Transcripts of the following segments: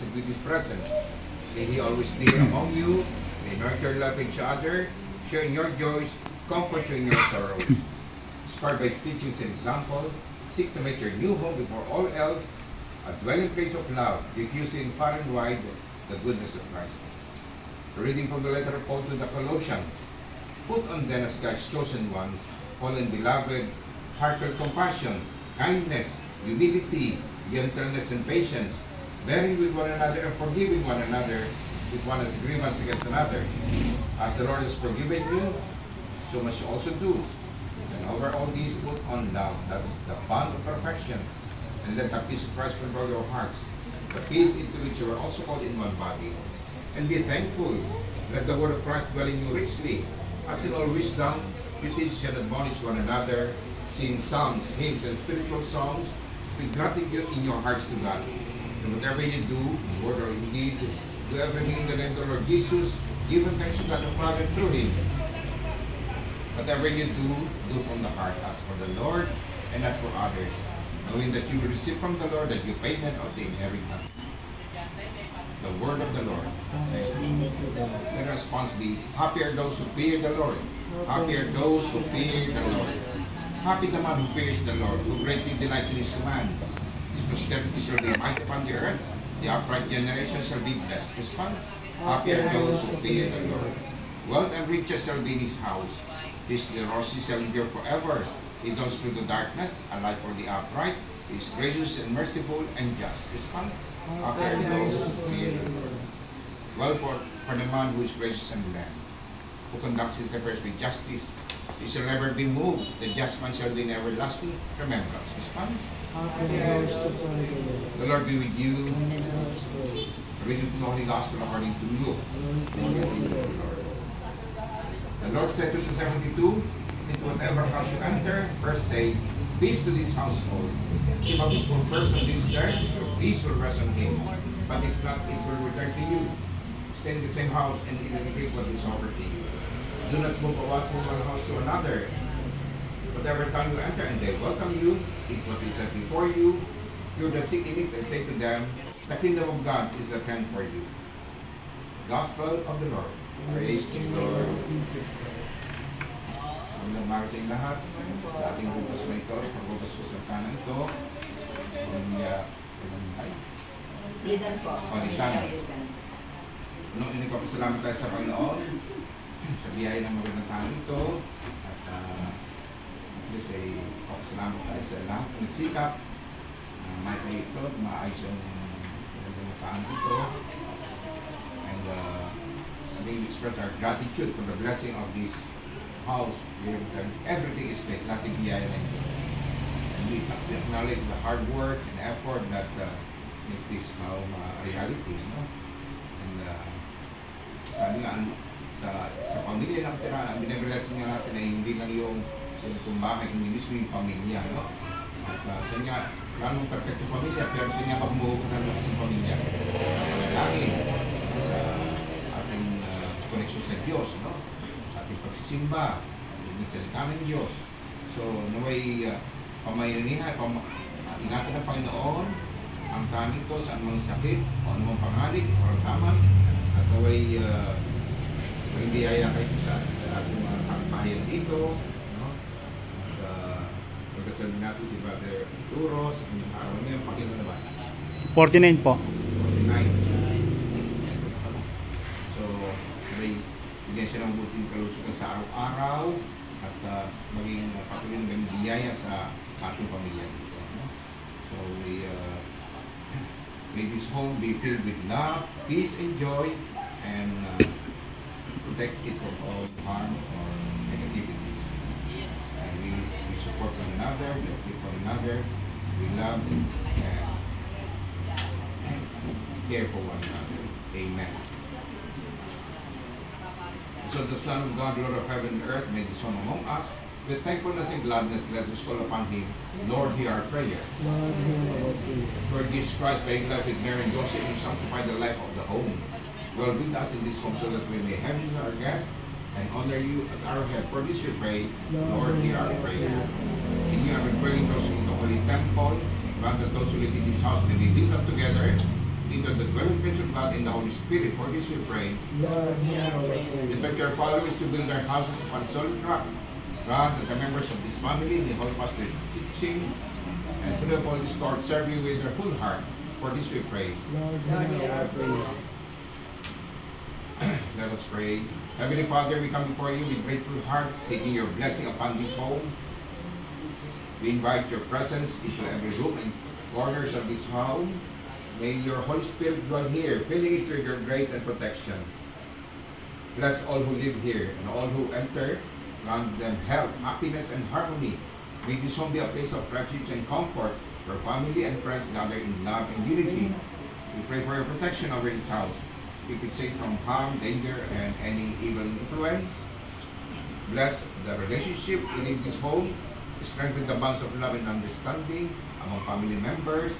blessed with His presence. May He always be among you, may nurture love each other, share in your joys, comfort you in your sorrows. Inspired by His teachings and example, seek to make your new home before all else a dwelling place of love, diffusing far and wide the goodness of Christ. The reading from the letter of Paul to the Colossians. Put on then as God's chosen ones, holy and beloved, heartfelt compassion, kindness, humility, gentleness, and patience, bearing with one another and forgiving one another if one has grievance against another. As the Lord has forgiven you, so must you also do. And over all these put on love, that is the bond of perfection, and let the peace of Christ control your hearts, the peace into which you are also called in one body. And be thankful. Let the word of Christ dwell in you richly, as in all wisdom, you teach and admonish one another, sing psalms, hymns, and spiritual songs, with gratitude in your hearts to God. And whatever you do, in word or in deed, do everything in the name of the Lord Jesus, giving thanks to God the Father through Him. Whatever you do, do from the heart, as for the Lord and not for others, knowing that you will receive from the Lord that you payment of the inheritance. The word of the Lord. The response be, happy are those who fear the Lord. Happy are those who fear the Lord. Happy the man who fears the Lord, who greatly delights in His commands. His posterity shall be mighty upon the earth. The upright generation shall be blessed. Response, happy are those who fear the Lord. Wealth and riches shall be in His house. His generosity shall endure forever. He goes through the darkness, a light for the upright. He is gracious and merciful and just. Response, happy are those who fear the Lord. Well for the man who is gracious and blessed, who conducts his affairs with justice. He shall never be moved. The just man shall be in everlasting remembrance. Response, the Lord be with you. Reading from the Holy Gospel according to Luke. The Lord said to the 72, into whatever house you enter, first say, peace to this household. If a peaceful person lives there, your peace will rest on him. But if not, it will return to you. Stay in the same house and eat and drink what is offered to you. Do not move about from one house to another. Whatever time you enter and they welcome you, eat what is set before you. You're the sick in it and say to them, the kingdom of God is at hand for you. Gospel of the Lord. Praise to the Lord. Magandang umaga sa inyong lahat. Sa ating bukas na ito, pagbukas po sa kanan ito, Lidan po. Inikapasalamat tayo sa Panginoon sa biyaya ng magandang tanong ito. At please ay papasalamat tayo sa lahat ng nagsikap. May tayo ito, maayos yung magandang tanong ito. And we express our gratitude for the blessing of this house. Everything is placed, lahat ng biyaya na ito. And we acknowledge the hard work and effort that make this now reality. No? And sabi nga, sa pamilya lang tira, ang binabless nga natin ay hindi lang yung bahay, hindi mismo yung pamilya. No? At sa nga, lalong perfecto pamilya, pero sa nga pagmuhog ng lakas ng pamilya. Sa panalangin, sa ating koneksyon sa Diyos, no? Ating pagsisimba, ating salita ng Diyos. So, naway pamayanihan, ingatan ng Panginoon, ang tanong ito sa anumang sakit, o anumang pangalig, o karamdaman, at naway hindi haya kayo sa ating mga kabayan dito, no? At pagkasabi natin si Brother Turo sa kanyang araw niya, pakino naman. 49 po. 49. So, may bigyan siya ng buting kalusugan sa araw-araw at maging patuloy ng biyaya sa ating pamilya dito. No? So, may this home be filled with love, peace, and joy, and protect it from all harm or negativities. And we support one another, we uplift one another, we love and care for one another. Amen. So the Son of God, Lord of heaven and earth, made His home among us. With thankfulness and gladness, let us call upon Him. Lord, hear our prayer. Lord Jesus Christ, by His life with Mary and Joseph, you sanctify the life of the home. Dwell with us in this home so that we may have you as our guest and honor you as our head. For this we pray, Lord, hear our prayer. And you have been praying those in the Holy Temple, grant that those who live in this house may be built up together into the dwelling place of God in the Holy Spirit. For this we pray. Invite your followers to build their houses upon solid rock. God, that the members of this family may hold fast their teaching and to the Holy Spirit serve you with their full heart. For this we pray. Let us pray. Heavenly Father, we come before you with grateful hearts, seeking your blessing upon this home. We invite your presence into every room and corners of this home. May your Holy Spirit dwell here, filling it with your grace and protection. Bless all who live here and all who enter. Grant them health, happiness, and harmony. May this home be a place of refuge and comfort for family and friends gathered in love and unity. We pray for your protection over this house. Keep it safe from harm, danger, and any evil influence. Bless the relationship within this home. Strengthen the bonds of love and understanding among family members.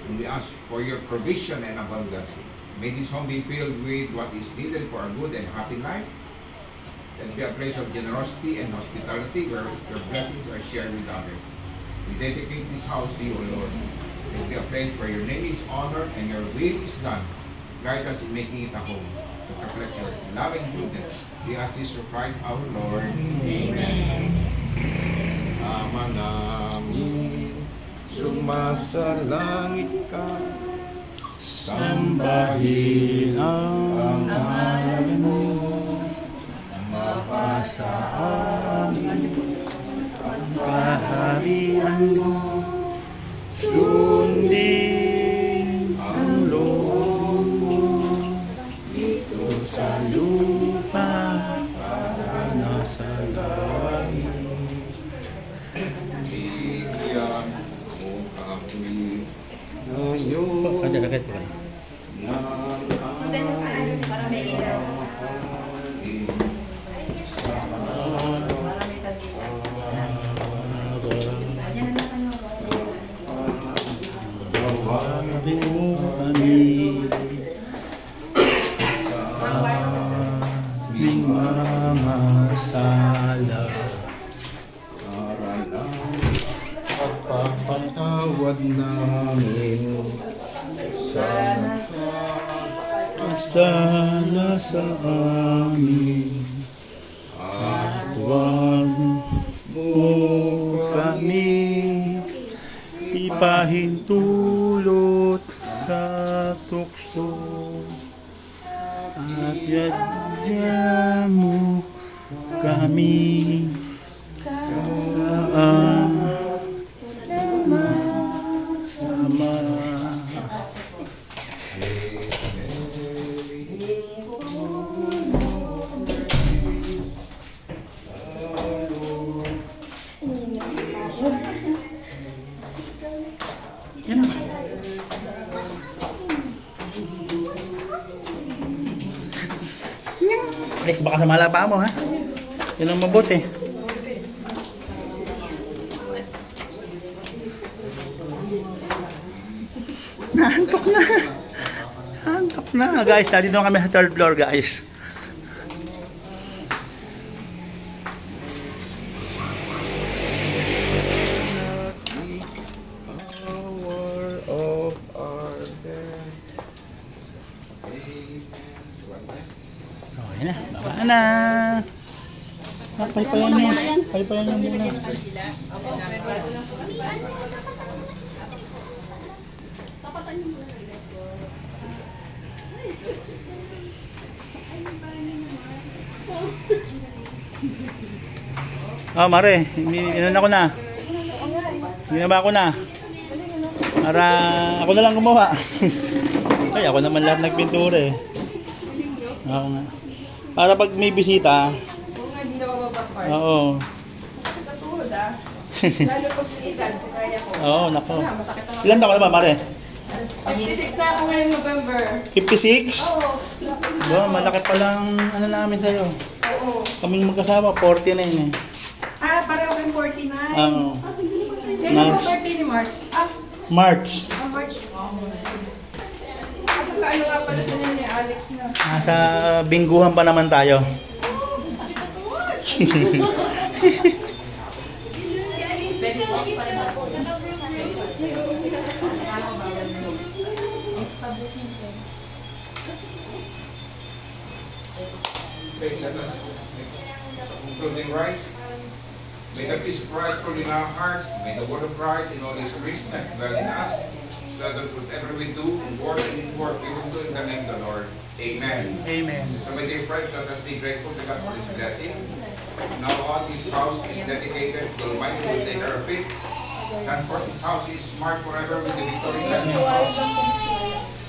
And we ask for your provision and abundance. May this home be filled with what is needed for a good and happy life. Let it be a place of generosity and hospitality where your blessings are shared with others. We dedicate this house to you, O Lord. Let it be a place where your name is honored and your will is done. Guide us in making it a home to reflect your love and goodness. We ask this through Christ our Lord. Amen. Ama namin, sumasalangit ka, sambahin ang ngalan mo, mapasa amin ang kaharian mo, sundin ang loob mo dito sa lupa para nasa langit. Bigyan mo kami ngayon Kagat-kagat po. Para may ilaw. Tawagin mo kami sa aming mamasala para lang pagpapatawad namin sana sa amin at huwag mo kami ipahintulot sa tukso at yadya mo kami saan sama. Yan na. Alex, baka sumala pa mo, ha? Yan ang mabuti. Naantok na. Naantok na. Guys, nandito kami sa third floor, guys. Okay na, baba na. Paypayan niyo. Paypayan niyo muna. Oh, Mare, inuna ko na. Ginaba ko na. Para ako na lang gumawa. Ay, ako naman lahat nagpintura eh. Oo nga. Para pag may bisita. Oo nga, hindi na mababakars. Oo. Masakit sa tuhod ah. Lalo pag edad, kaya ko. Oo, nako. Masakit na. Ilan taon ka na ba, Mare? 56 na ako ngayong November. 56? Oo. Doon, malaki pa lang ano namin sa'yo. Oo. Kaming magkasama, 40 na yun eh. Ah, pareho kayong 49. Oo. Kailan March. mo birthday ni March? March. March. Ano nga pala sa inyo ni Alex na? Nasa bingguhan pa naman tayo. Okay, let us concluding right. May the peace of Christ rule in our hearts. May the word of Christ in all His richness dwell in us. So that whatever we do, in word and in work, we will do in the name of the Lord. Amen. Amen. So my dear friends, let us be grateful to God for His blessing. Now on, this house is dedicated to Almighty who will take care of it. Henceforth, this house is marked forever with the victory of house.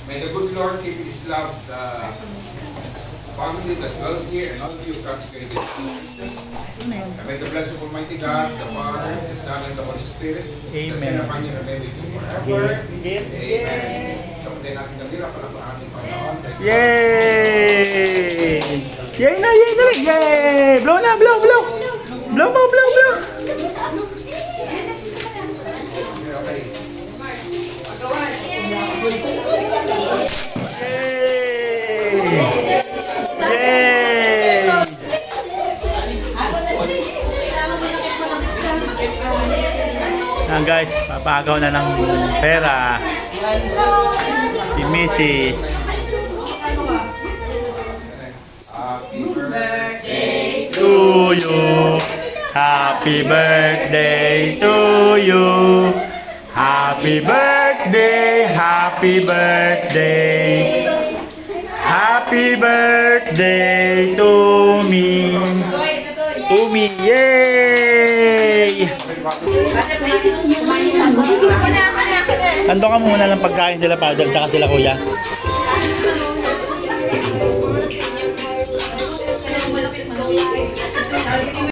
May the good Lord keep His love family that dwell here and all of you consecrated to Christ. And may the blessing of Almighty God, the Father, the Son, and the Holy Spirit, Amen. descend upon you and remain with you forever. Amen. Amen. Kapatid natin nandira pala po ating Panginoon. Yay! Yay na! Yay na! Yay! Blow na! Blow! Blow! Blow mo! Blow! Blow! Okay. Yay! Yan guys, papagaw na ng pera si Mrs. Happy birthday To you, happy birthday to you, happy birthday, happy birthday, happy birthday to me, yay! Ando ka muna ng pagkain sila Father tsaka sila Kuya. Thank you.